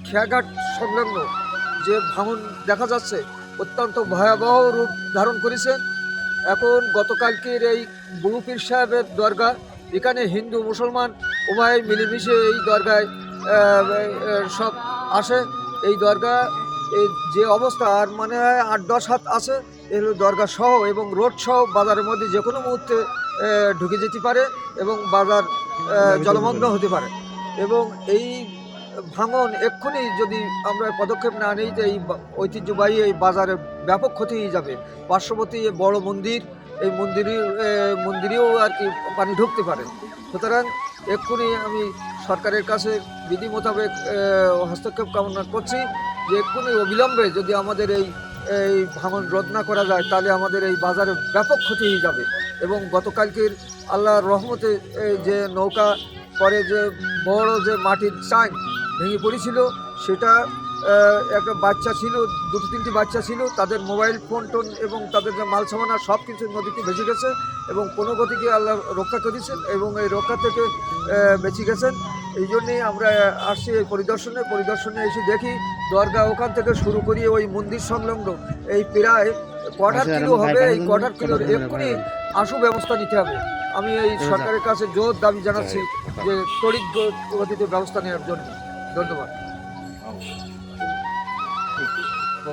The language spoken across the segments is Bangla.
খেয়াঘাট সংলগ্ন যে ভাঙন দেখা যাচ্ছে অত্যন্ত ভয়াবহ রূপ ধারণ করেছে। এখন গতকালকের এই বুড়ু পীর সাহেবের দরগা, এখানে হিন্দু মুসলমান উভয় মিলেমিশে এই দরগায় সব আসে। এই দরগা যে অবস্থা আর মানে হয় ৮-১০ হাত আছে, এগুলো দরগা সহ এবং রোড সহ বাজারের মধ্যে যে কোনো মুহূর্তে ঢুকে যেতে পারে এবং বাজার জলমগ্ন হতে পারে। এবং এই ভাঙন এক্ষুনি যদি আমরা পদক্ষেপ না নিই তো এই ঐতিহ্যবাহী এই বাজারে ব্যাপক ক্ষতি হয়ে যাবে। পার্শ্ববর্তী বড় মন্দির, এই মন্দিরেও আর কি পানি ঢুকতে পারে। সুতরাং এক্ষুনি আমি সরকারের কাছে বিধি মোতাবেক হস্তক্ষেপ কামনা করছি যে এক্ষুনি অবিলম্বে যদি আমাদের এই ভাঙন রোধ না করা যায় তাহলে আমাদের এই বাজারে ব্যাপক ক্ষতি হয়ে যাবে। এবং গতকালকের আল্লাহর রহমতে যে নৌকা পরে যে বড় যে মাটির চাং ভেঙে পড়েছিল, সেটা একটা বাচ্চা ছিল, 2-3টি বাচ্চা ছিল, তাদের মোবাইল ফোন টোন এবং তাদের যে মাল সামানা সব কিছু নদীতে ভেসে গেছে এবং কোনো গতিকে আল্লাহ রক্ষা করেছেন এবং এই রক্ষা থেকে বেঁচে গেছেন। এই জন্যেই আমরা আসছি এই পরিদর্শনে এসে দেখি দরগা ওখান থেকে শুরু করি ওই মন্দির সংলগ্ন এই প্রায় কোয়ার্টার কিলো হবে। এই কোয়ার্টার কিলোর এক্ষুনি আশু ব্যবস্থা নিতে হবে। আমি এই সরকারের কাছে জোর দাবি জানাচ্ছি যে তড়িৎ গতিতে ব্যবস্থা নেওয়ার জন্য। ধন্যবাদ।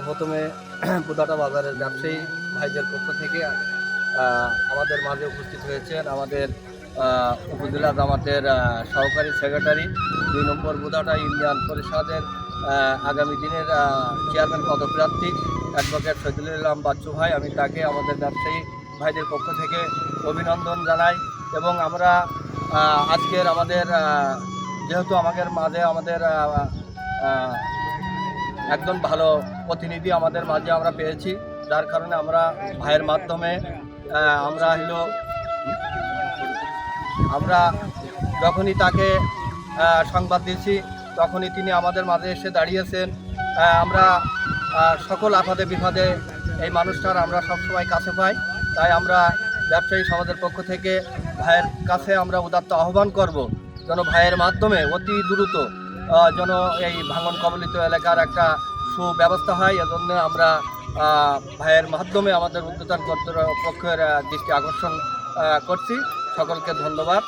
প্রথমে বুদাটা বাজারের ব্যবসায়ী ভাইদের পক্ষ থেকে আমাদের মাঝে উপস্থিত হয়েছেন আমাদের উপজেলা জামাতের সহকারী সেক্রেটারি, 2 নম্বর বুদাটা ইউনিয়ন পরিষদের আগামী দিনের চেয়ারম্যান পদপ্রার্থী অ্যাডভোকেট শহীদুল ইসলাম বাচ্চু ভাই। আমি তাকে আমাদের ব্যবসায়ী ভাইদের পক্ষ থেকে অভিনন্দন জানাই। এবং আমরা আজকের আমাদের যেহেতু আমাদের মাঝে আমাদের একজন ভালো প্রতিনিধি আমাদের মাঝে আমরা পেয়েছি, যার কারণে আমরা ভাইয়ের মাধ্যমে আমরা যখনই তাকে সংবাদ দিয়েছি তখনই তিনি আমাদের মাঝে এসে দাঁড়িয়েছেন। আমরা সকল আফাদে বিপদে এই মানুষটার আমরা সবসময় কাছে পাই। তাই আমরা ব্যবসায়ী সমাজের পক্ষ থেকে ভাইয়ের কাছে আমরা উদাত্ত আহ্বান করব যেন ভাইয়ের মাধ্যমে অতি দ্রুত যেন এই ভাঙন কবলিত এলাকার একটা সুব্যবস্থা হয়। এজন্য আমরা ভাইয়ের মাধ্যমে আমাদের উদ্যোতন কর্তৃপক্ষের দৃষ্টি আকর্ষণ করছি। সকলকে ধন্যবাদ।